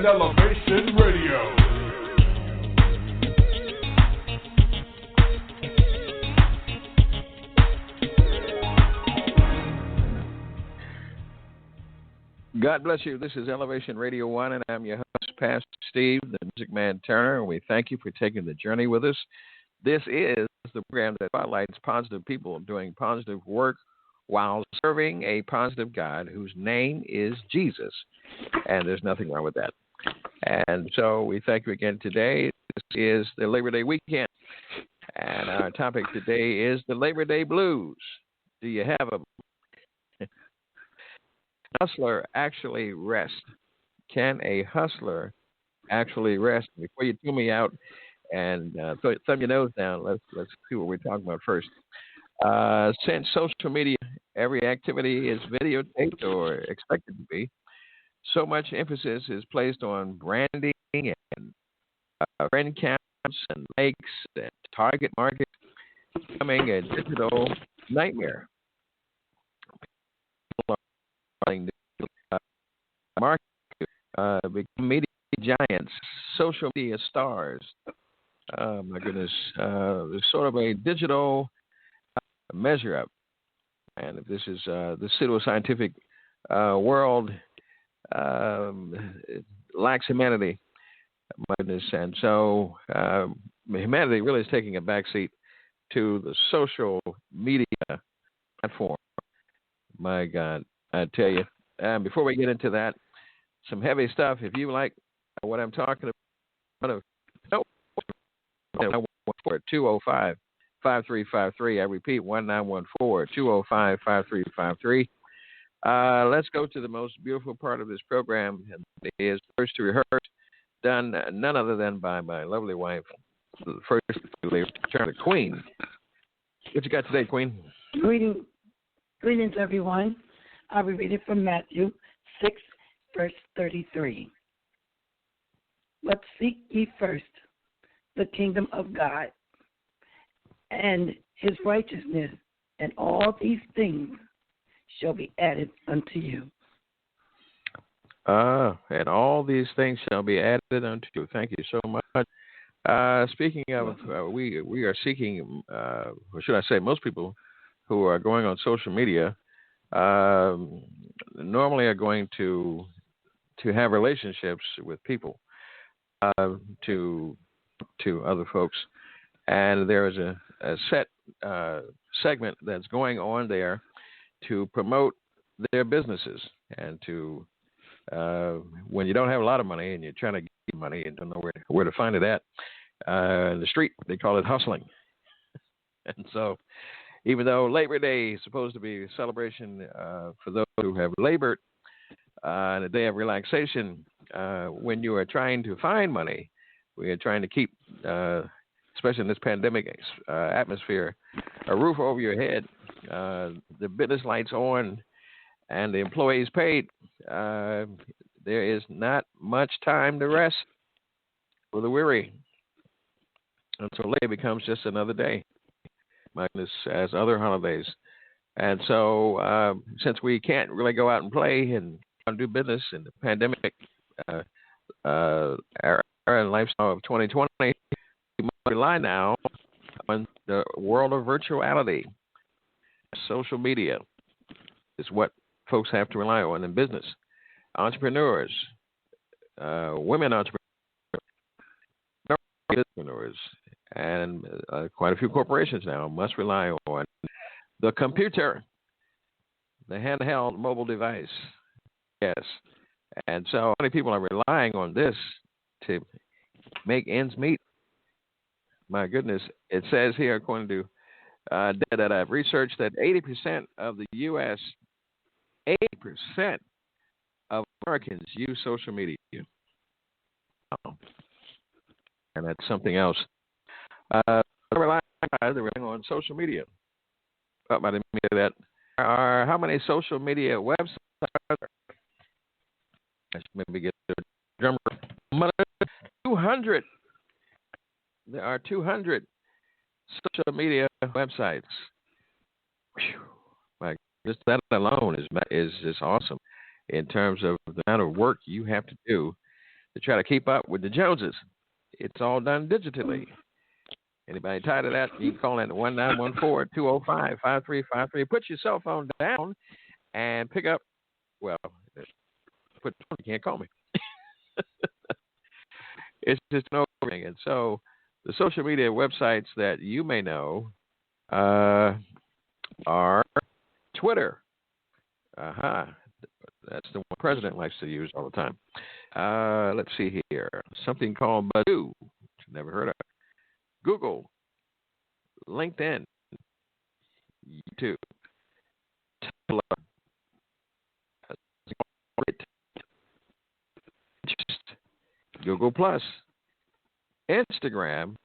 and Elevation Radio. God bless you. This is Elevation Radio 1, and I'm your host, Pastor Steve, the Music Man Turner, and we thank you for taking the journey with us. This is the program that spotlights positive people doing positive work while serving a positive God whose name is Jesus, and there's nothing wrong with that. And so we thank you again today. This is the Labor Day weekend, and our topic today is the Labor Day blues. Do you have a hustler actually rest? Can a hustler actually rest? Before you throw me out and thumb your nose down, let's see what we're talking about first. Since social media, every activity is videotaped or expected to be, so much emphasis is placed on branding and friend counts and likes and target market, becoming a digital nightmare. Market become media giants, social media stars. Oh my goodness, there's sort of a digital measure up, and if this is the pseudoscientific world it lacks humanity. My goodness, and so humanity really is taking a backseat to the social media platform. My God, I tell you. Before we get into that, some heavy stuff. If you like what I'm talking about, 205-5353. I repeat, 1914-205-5353. Let's go to the most beautiful part of this program. And it is First to Rehearse, done none other than by my lovely wife, First Lady, the Queen. What you got today, Queen? Greetings, everyone. I'll be reading from Matthew 6, verse 33. But seek ye first the kingdom of God and his righteousness, and all these things shall be added unto you. And all these things shall be added unto you. Thank you so much. Speaking of, we are seeking, or should I say, most people who are going on social media normally are going to have relationships with people, to other folks, and there is a set segment that's going on there to promote their businesses, and to when you don't have a lot of money and you're trying to get money and don't know where to find it at, in the street they call it hustling. And so, even though Labor Day is supposed to be a celebration for those who have labored, and a day of relaxation, when you are trying to find money, we are trying to keep, especially in this pandemic atmosphere, a roof over your head, the business lights on, and the employees paid. There is not much time to rest for the weary. And so Labor becomes just another day, as other holidays. And so since we can't really go out and play and do business in the pandemic era and lifestyle of 2020, we must rely now on the world of virtuality. Social media is what folks have to rely on in business. Entrepreneurs, women entrepreneurs, and quite a few corporations now must rely on the computer, the handheld mobile device. Yes. And so many people are relying on this to make ends meet. My goodness. It says here, according to data that I've researched, that 80% of the U.S., 80% of Americans use social media. And that's something else. They're relying on social media. I didn't mean that. How many social media websites are there? I should maybe get the drummer. 200. There are 200 social media websites. Whew. Just that alone is just awesome in terms of the amount of work you have to do to try to keep up with the Joneses. It's all done digitally. Anybody tired of that? You can call in at 1-914-205-5353. Put your cell phone down and pick up. Well, you can't call me. It's just an overthing. And so the social media websites that you may know are Twitter. That's the one the president likes to use all the time. Let's see here. Something called Badoo. Never heard of it. Google, LinkedIn, YouTube, Tumblr, Google Plus, Instagram,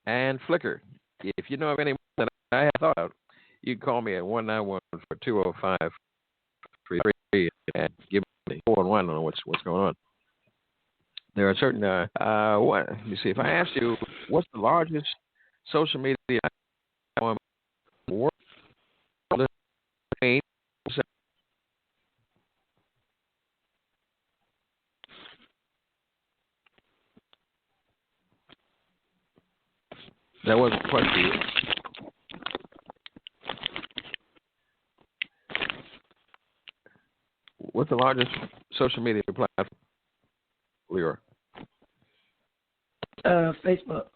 and Flickr. If you know of any that I have thought of, you can call me at 1-914-205-53 and give me 4-1 on what's going on. There are certain what? Let me see. If I asked you, what's the largest social media platform in the world? That wasn't a question. What's the largest social media platform, Leora? Facebook.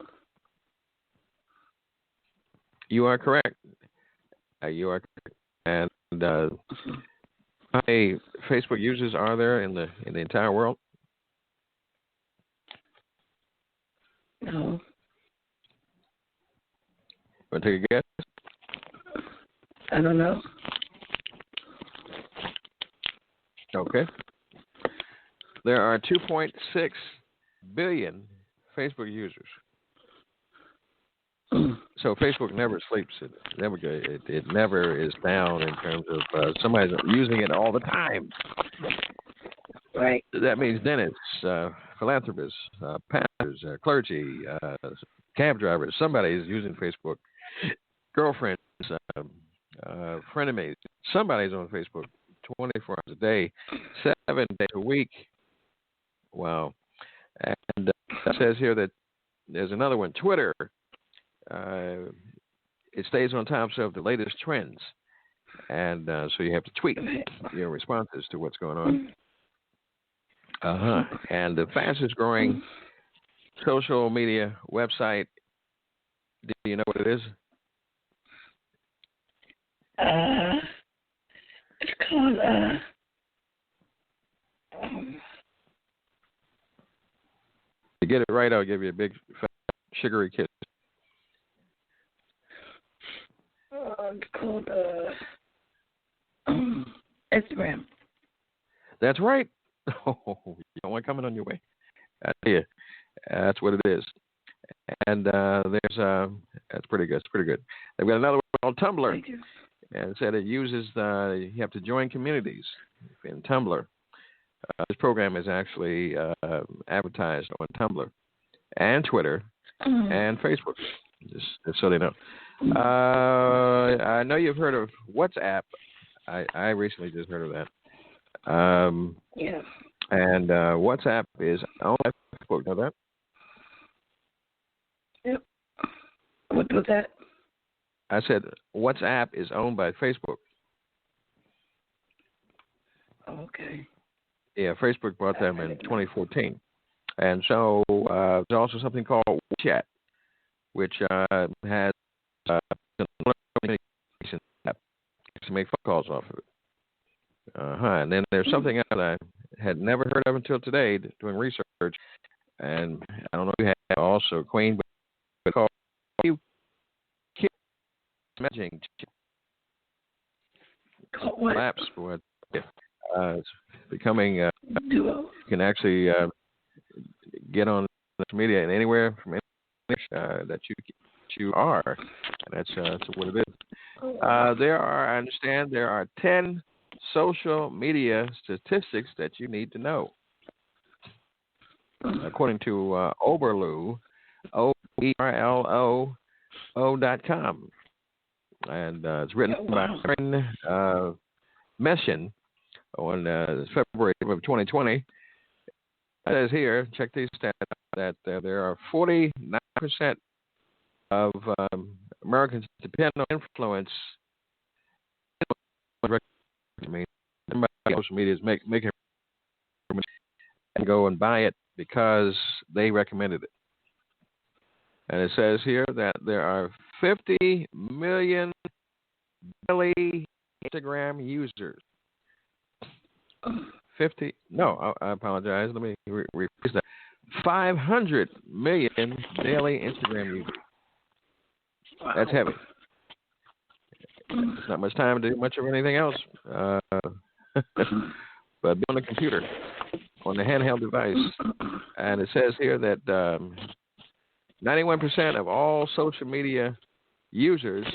You are correct. You are correct. And how many Facebook users are there in the entire world? No. Want to take a guess? I don't know. Okay. There are 2.6 billion Facebook users. So Facebook never sleeps. It never is down in terms of somebody's using it all the time. Right. That means dentists, philanthropists, pastors, clergy, cab drivers. Somebody is using Facebook. Girlfriends, frenemies. Somebody's on Facebook 24 hours a day, 7 days a week. Wow. And it says here that there's another one, Twitter. It stays on top of the latest trends. And so you have to tweet your responses to what's going on. And the fastest growing social media website, do you know what it is? It's called to get it right, I'll give you a big sugary kiss. It's called Instagram. That's right. Oh, you don't want coming on your way. I tell you, that's what it is. And there's that's pretty good. It's pretty good. They've got another one called Tumblr. Thank you. And it said it uses you have to join communities in Tumblr. This program is actually advertised on Tumblr and Twitter and Facebook, just so they know. I know you've heard of WhatsApp. I recently just heard of that. Yeah. And WhatsApp is owned by Facebook. Know that? Yep. What was that? I said WhatsApp is owned by Facebook. Okay. Yeah, Facebook bought them in 2014. And so there's also something called WeChat, which has communication app to make phone calls off of it. And then there's something else I had never heard of until today doing research. And I don't know if you have also Queen, but called messaging apps for it's becoming Duo. you can actually get on social media and anywhere from anywhere that you are. And that's what it is. I understand there are 10 social media statistics that you need to know. According to Oberlo, OERLO.com. And it's written by Aaron Mession on February of 2020. It says here, check these stats out, that there are 49% of Americans depend on influence. I mean, social media is making and go and buy it because they recommended it. And it says here that there are 50 million daily Instagram users. 50? No, I apologize. Let me rephrase that. 500 million daily Instagram users. That's heavy. It's not much time to do much of anything else. But be on the computer, on the handheld device. And it says here that 91% of all social media users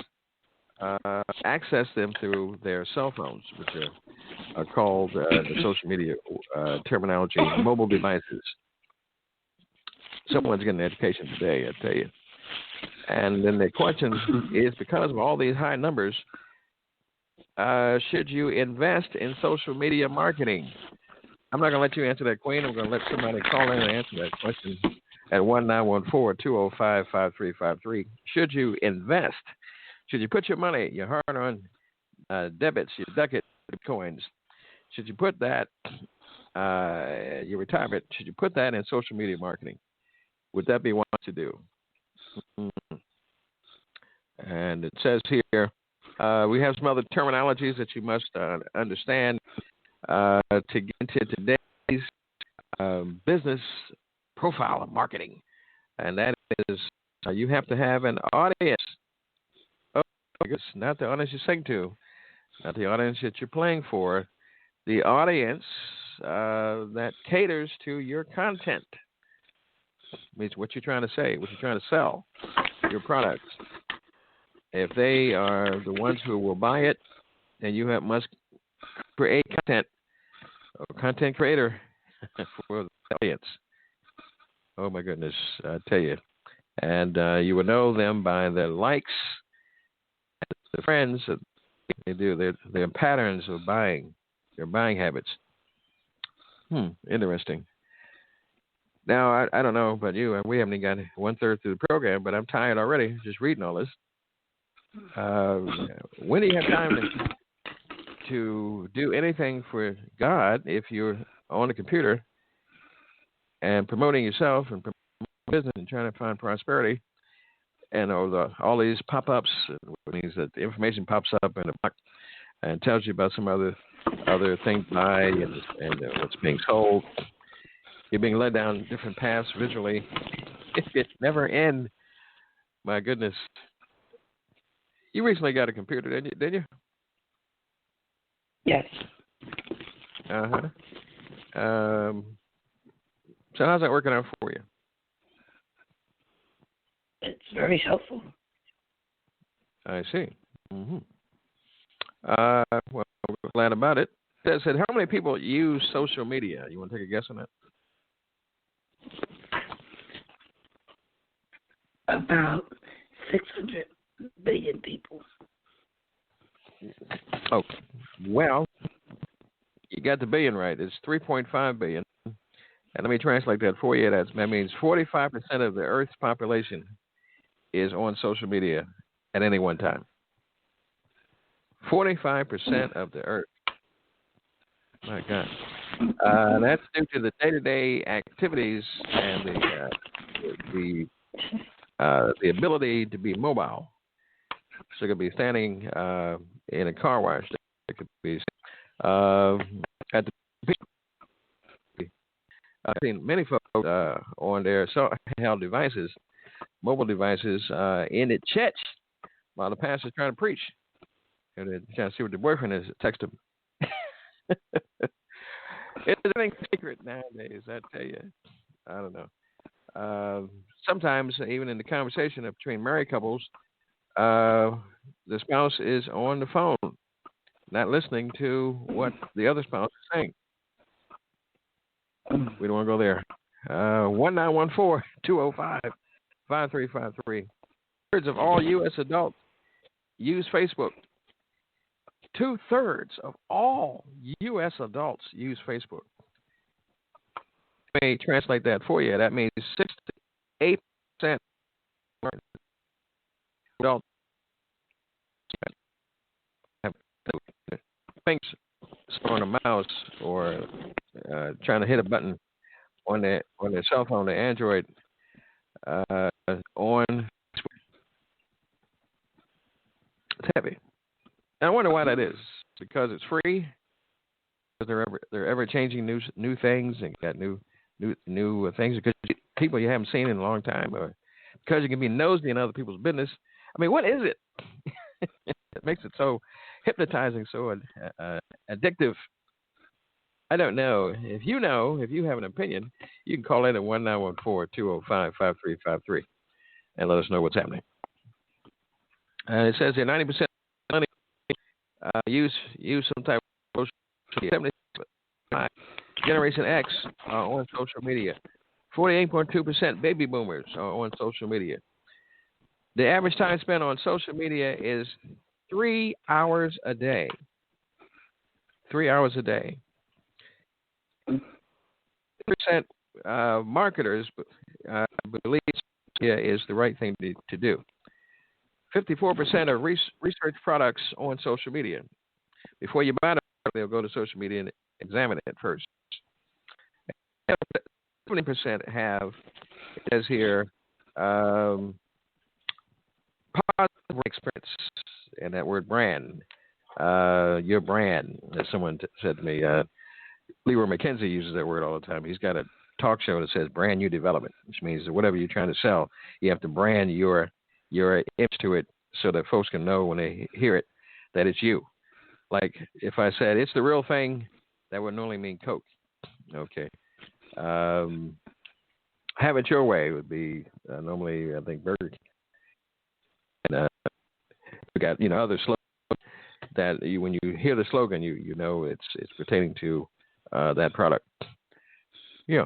access them through their cell phones, which are called the social media terminology, mobile devices. Someone's getting an education today, I tell you. And then the question is, because of all these high numbers, should you invest in social media marketing? I'm not going to let you answer that, Queen. I'm going to let somebody call in and answer that question at 1-914-205-5353. Should you invest? Should you put your money, your hard-earned debits, your ducat coins, should you put that, your retirement, should you put that in social media marketing? Would that be one to do? And it says here, we have some other terminologies that you must understand to get into today's business profile of marketing. And that is, you have to have an audience. Oh, not the audience you sing to, not the audience that you're playing for, the audience that caters to your content. Means what you're trying to say, what you're trying to sell, your products. If they are the ones who will buy it, then you must create content, or content creator for the audience. Oh my goodness, I tell you. And you will know them by their likes, the friends that they do, their patterns of buying, their buying habits. Interesting. Now, I don't know about you, we haven't even got 1/3 through the program, but I'm tired already just reading all this. When do you have time to do anything for God if you're on the computer and promoting yourself and promoting business and trying to find prosperity, and all these pop-ups, which means that the information pops up in a box and tells you about some other thing to buy and what's being sold. You're being led down different paths visually. It never ends. My goodness. You recently got a computer, didn't you? Yes. Uh-huh. So how's that working out for you? It's very helpful. I see. Mm-hmm. Well, we're glad about it. It said, how many people use social media? You want to take a guess on that? About 600 billion people. Oh, well, you got the billion right. It's 3.5 billion. And let me translate that for you. That means 45% of the Earth's population is on social media at any one time. 45% of the Earth. My God. That's due to the day-to-day activities and the ability to be mobile. So it could be standing in a car wash. It could be at the. I've seen many folks on their handheld devices, mobile devices, in the church while the pastor's trying to preach. And they're trying to see what their boyfriend is. Text them. It's anything secret nowadays, I tell you. I don't know. Sometimes, even in the conversation between married couples, the spouse is on the phone, not listening to what the other spouse is saying. We don't want to go there. 1-914-205-5353. Thirds of all U.S. adults use Facebook. 2/3 of all U.S. adults use Facebook. Let me translate that for you. That means 68% don't have things on a mouse or trying to hit a button on their cell phone, the Android, on. It's heavy. And I wonder why that is. Because it's free. Because they're ever changing new things and got new things. Because people you haven't seen in a long time, or because you can be nosy in other people's business. I mean, what is it? It makes it so hypnotizing, so addictive. I don't know. If you have an opinion, you can call in at 1-914-205-5353 and let us know what's happening. It says here 90% money use some type of social media. 75 Generation X are on social media. 48.2% baby boomers are on social media. The average time spent on social media is 3 hours a day. 3 hours a day. 3% marketers believe is the right thing to do. 54% of research products on social media. Before you buy it, they'll go to social media and examine it first. 70% have, it says here, positive experience, and that word brand, your brand, as someone said to me. Leroy McKenzie uses that word all the time. He's got a talk show that says brand new development, which means that whatever you're trying to sell, you have to brand your image to it so that folks can know when they hear it that it's you. Like if I said it's the real thing, that would normally mean Coke. Okay. Have it your way would be normally, I think, Burger King. And we got other slogans that when you hear the slogan, you know it's pertaining to that product. Yeah.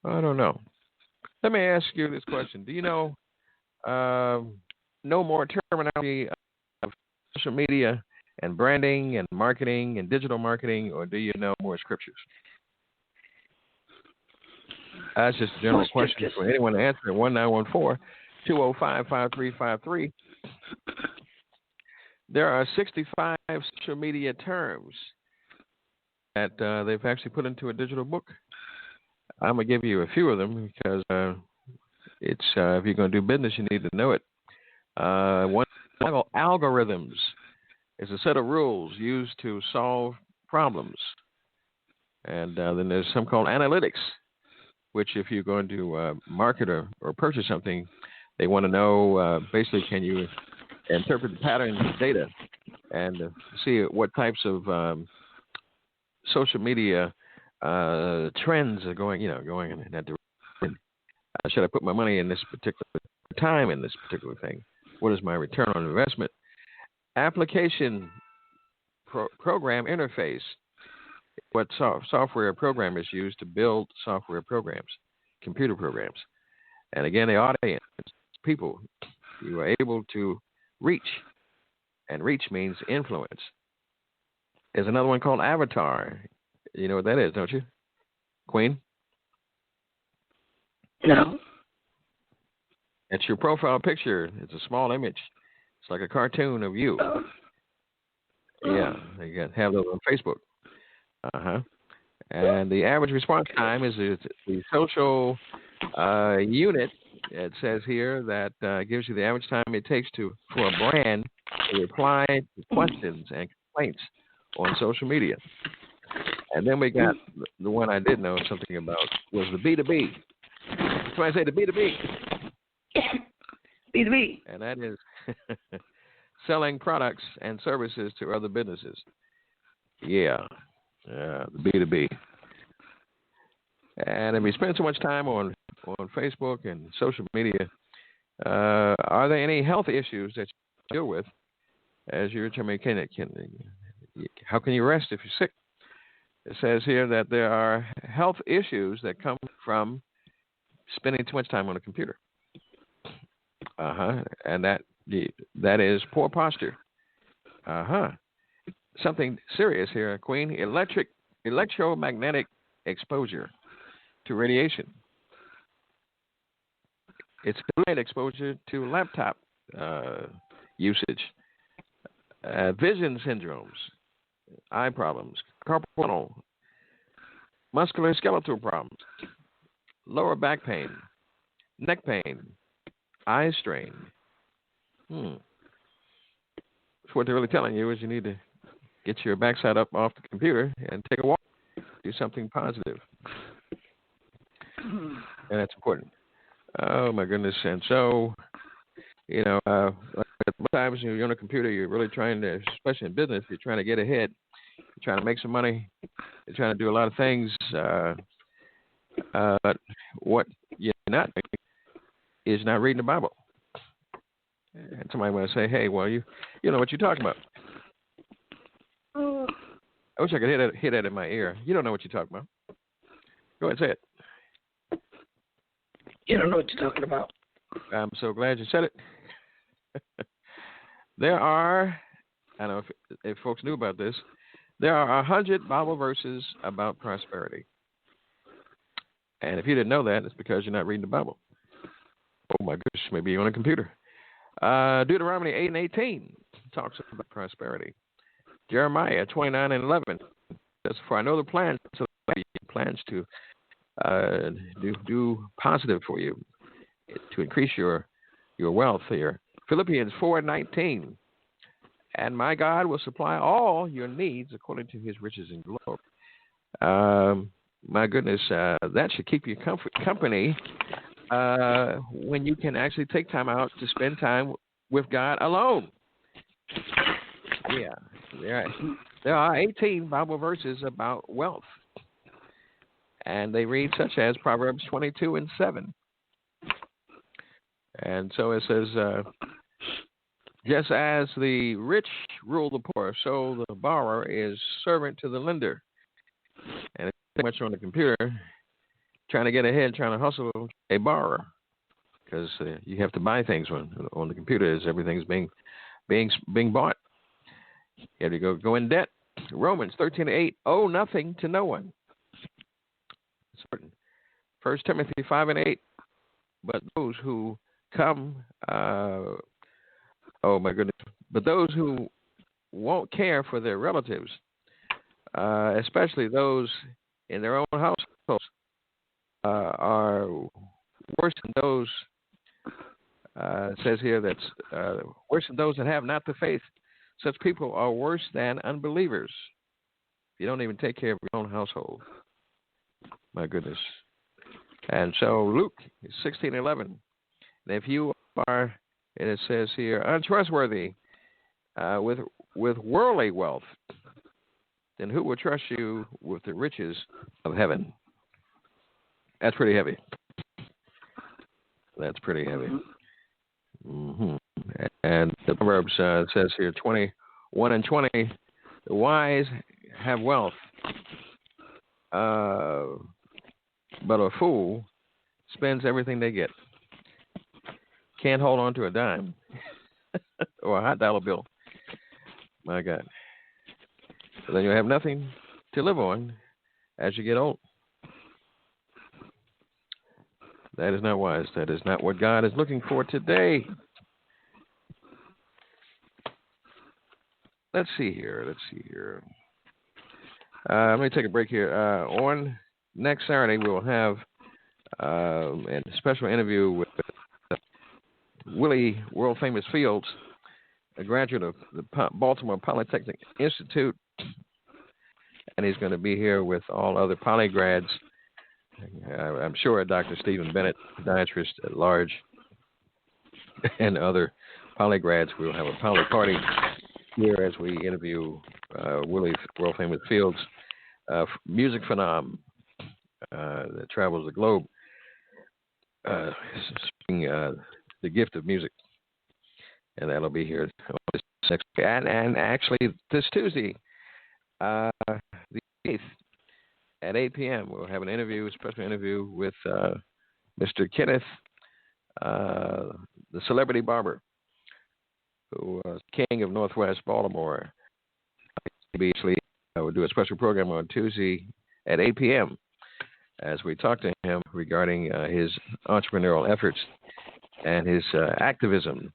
I don't know. Let me ask you this question. Do you know more terminology of social media and branding and marketing and digital marketing, or do you know more scriptures? That's just a general question for anyone to answer at 1-914-205-5353. There are 65 social media terms that they've actually put into a digital book. I'm going to give you a few of them because it's if you're going to do business, you need to know it. One, algorithms is a set of rules used to solve problems. And then there's some called analytics, which if you're going to market or purchase something, they want to know, basically, can you interpret the patterns of data and see what types of social media trends are going in that direction. Should I put my money in this particular time in this particular thing? What is my return on investment? Application program interface. What software programmers use to build software programs, computer programs. And again, the audience, people you are able to reach. And reach means influence. There's another one called avatar. You know what that is, don't you, Queen? No. It's your profile picture. It's a small image. It's like a cartoon of you. Yeah, you have those on Facebook. And the average response time is the social unit. It says here that gives you the average time it takes for a brand to reply to questions and complaints on social media. And then we got the one I did know something about was the B2B. That's why I say the B2B. B2B. And that is selling products and services to other businesses. Yeah, the B2B. And if we spend so much time on Facebook and social media, are there any health issues that you deal with as you're how can you rest if you're sick? It says here that there are health issues that come from spending too much time on a computer. And that is poor posture. Something serious here, Queen. Electromagnetic exposure to radiation. It's delayed exposure to laptop usage, vision syndromes, eye problems, carpal tunnel, muscular skeletal problems, lower back pain, neck pain, eye strain. So what they're really telling you is you need to get your backside up off the computer and take a walk, do something positive. And that's important. Oh, my goodness. And so, sometimes you're on a computer, you're really trying to, especially in business, you're trying to get ahead. You're trying to make some money. You're trying to do a lot of things. But what you're not doing is not reading the Bible. And somebody might say, hey, well, you know what you're talking about. I wish I could hit that in my ear. You don't know what you're talking about. Go ahead and say it. You don't know what you're talking about. I'm so glad you said it. There are, I don't know if folks knew about this, there are 100 Bible verses about prosperity. And if you didn't know that, it's because you're not reading the Bible. Oh, my goodness, maybe you're on a computer. Deuteronomy 8:18 talks about prosperity. Jeremiah 29:11 says, for I know the plans to do positive for you, to increase your wealth here. Philippians 4:19, and my God will supply all your needs according to his riches and glory. My goodness, that should keep you company when you can actually take time out to spend time with God alone. Yeah, there are 18 Bible verses about wealth. And they read such as Proverbs 22:7. And so it says, just as the rich rule the poor, so the borrower is servant to the lender. And it's pretty much on the computer, trying to get ahead, trying to hustle a borrower. Because you have to buy things on the computer as everything's being bought. You have to go in debt. Romans 13:8, owe nothing to no one. 1 Timothy 5:8, but those who come, but those who won't care for their relatives, especially those in their own households, are worse than those. It says here that's worse than those that have not the faith. Such people are worse than unbelievers. You don't even take care of your own household. My goodness. And so Luke 16:11. And if you are, and it says here, untrustworthy with worldly wealth, then who will trust you with the riches of heaven? That's pretty heavy. That's pretty heavy. Mm-hmm. And the Proverbs says here 21:20, the wise have wealth, but a fool spends everything they get. Can't hold on to a dime or a hot dollar bill. My God. So then you'll have nothing to live on as you get old. That is not wise. That is not what God is looking for today. Let's see here. Let me take a break here. On next Saturday, we will have a special interview with Willie World Famous Fields, a graduate of the Baltimore Polytechnic Institute, and he's going to be here with all other polygrads. I'm sure Dr. Stephen Bennett, podiatrist at large, and other polygrads. We'll have a poly party here as we interview Willie World Famous Fields, music phenom that travels the globe, speaking the gift of music, and that'll be here this next and actually this Tuesday, the 8th at 8 p.m. We'll have an interview, a special interview with Mr. Kenneth, the celebrity barber, who was king of Northwest Baltimore. We'll do a special program on Tuesday at 8 p.m. as we talk to him regarding his entrepreneurial efforts and his activism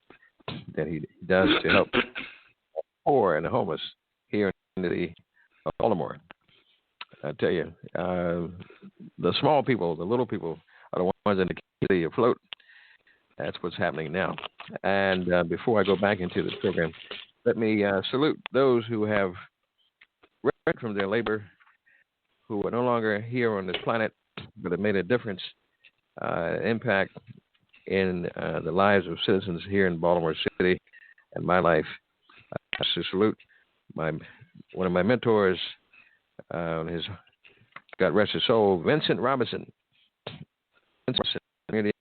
that he does to help the poor and the homeless here in the city of Baltimore. I tell you, the small people, the little people, are the ones that keep the city afloat. That's what's happening now. And before I go back into this program, let me salute those who have returned from their labor, who are no longer here on this planet, but have made a difference, impact in the lives of citizens here in Baltimore City and my life. I to salute one of my mentors, his God rest his soul, Vincent Robinson. Community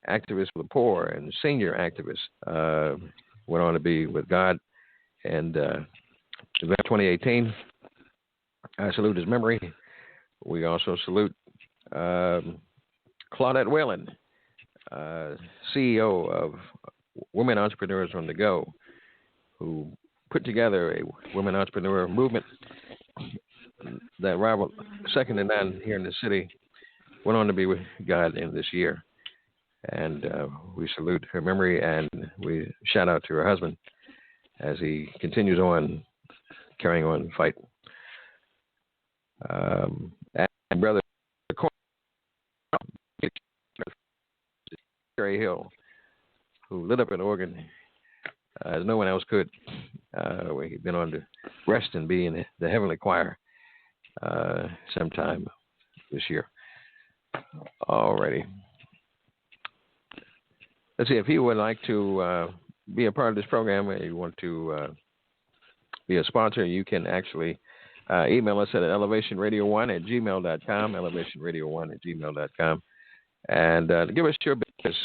activist for the poor and senior activist. Went on to be with God. And in 2018, I salute his memory. We also salute Claudette Whalen, CEO of Women Entrepreneurs on the Go, who put together a women entrepreneur movement that rivaled second to none here in the city. Went on to be with God in this year. And we salute her memory, and we shout out to her husband as he continues on carrying on the fight. And brother Terry Hill, who lit up an organ as no one else could, where he'd been on to rest and be in the heavenly choir sometime this year. Alrighty. Let's see, if you would like to be a part of this program and you want to be a sponsor, you can actually email us at elevationradio1@gmail.com, elevationradio1@gmail.com, and give us your business,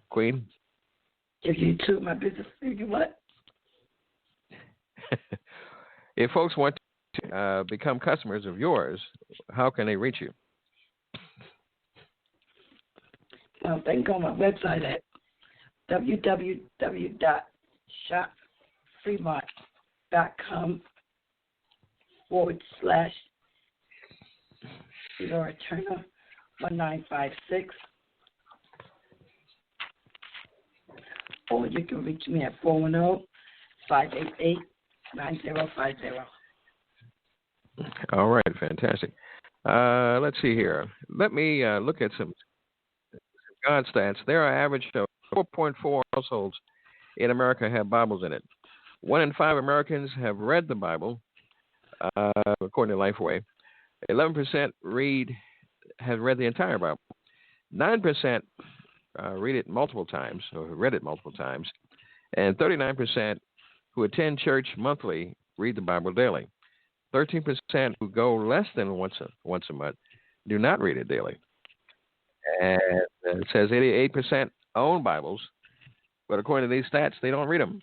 Queen. If you took my business, you what? If folks want to become customers of yours, how can they reach you? They can go on my website at www.shopfremont.com/Laura Turner 1956. Or you can reach me at 410-588-9050. All right, fantastic. Let's see here. Let me look at some God stats. There are average of 4.4 households in America have Bibles in it. 1 in 5 Americans have read the Bible, according to Lifeway. 11% have read the entire Bible. 9% read it multiple times, or read it multiple times. And 39% who attend church monthly read the Bible daily. 13% who go less than once a month do not read it daily. And it says 88% own Bibles, but according to these stats, they don't read them.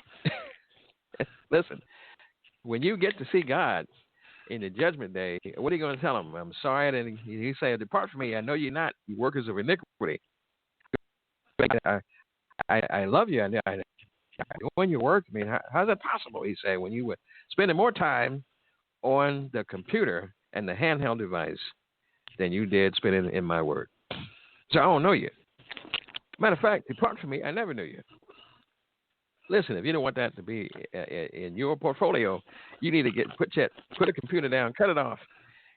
Listen, when you get to see God in the judgment day, what are you going to tell him? I'm sorry. And he said, "Depart from me. I know you're not, you workers of iniquity. I love you. I doing your work. I mean, how's that possible?" He said, "When you were spending more time on the computer and the handheld device than you did spending in my word. So I don't know you. Matter of fact, depart from me. I never knew you." Listen, if you don't want that to be in your portfolio, you need to put a computer down, cut it off,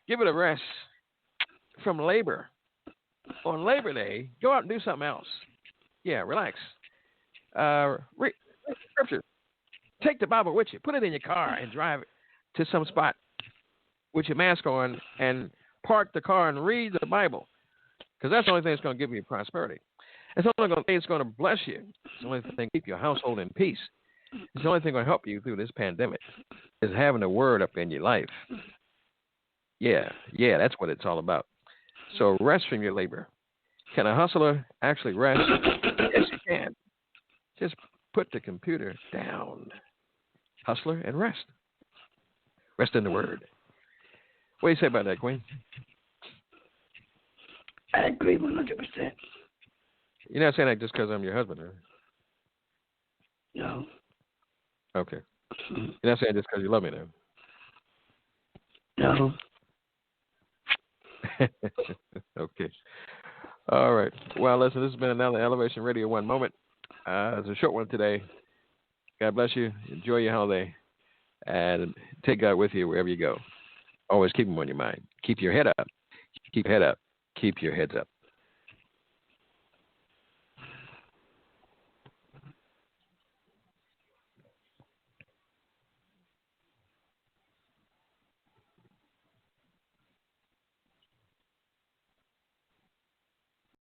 give it a rest from labor. On Labor Day, go out and do something else. Yeah, relax. Read scripture. Take the Bible with you. Put it in your car and drive it to some spot with your mask on and park the car and read the Bible, because that's the only thing that's going to give you prosperity. It's the only thing that's going to bless you. It's the only thing to keep your household in peace. It's the only thing going to help you through this pandemic is having a word up in your life. Yeah, that's what it's all about. So rest from your labor. Can a hustler actually rest? Yes, you can. Just put the computer down, hustler, and rest. Rest in the word. What do you say about that, Queen? I agree 100%. You're not saying that just because I'm your husband, right? No. Okay. You're not saying just because you love me, though? No. Okay. All right. Well, listen, this has been another Elevation Radio One Moment. It's a short one today. God bless you. Enjoy your holiday. And take God with you wherever you go. Always keep him on your mind. Keep your head up. Keep your head up. Keep your heads up.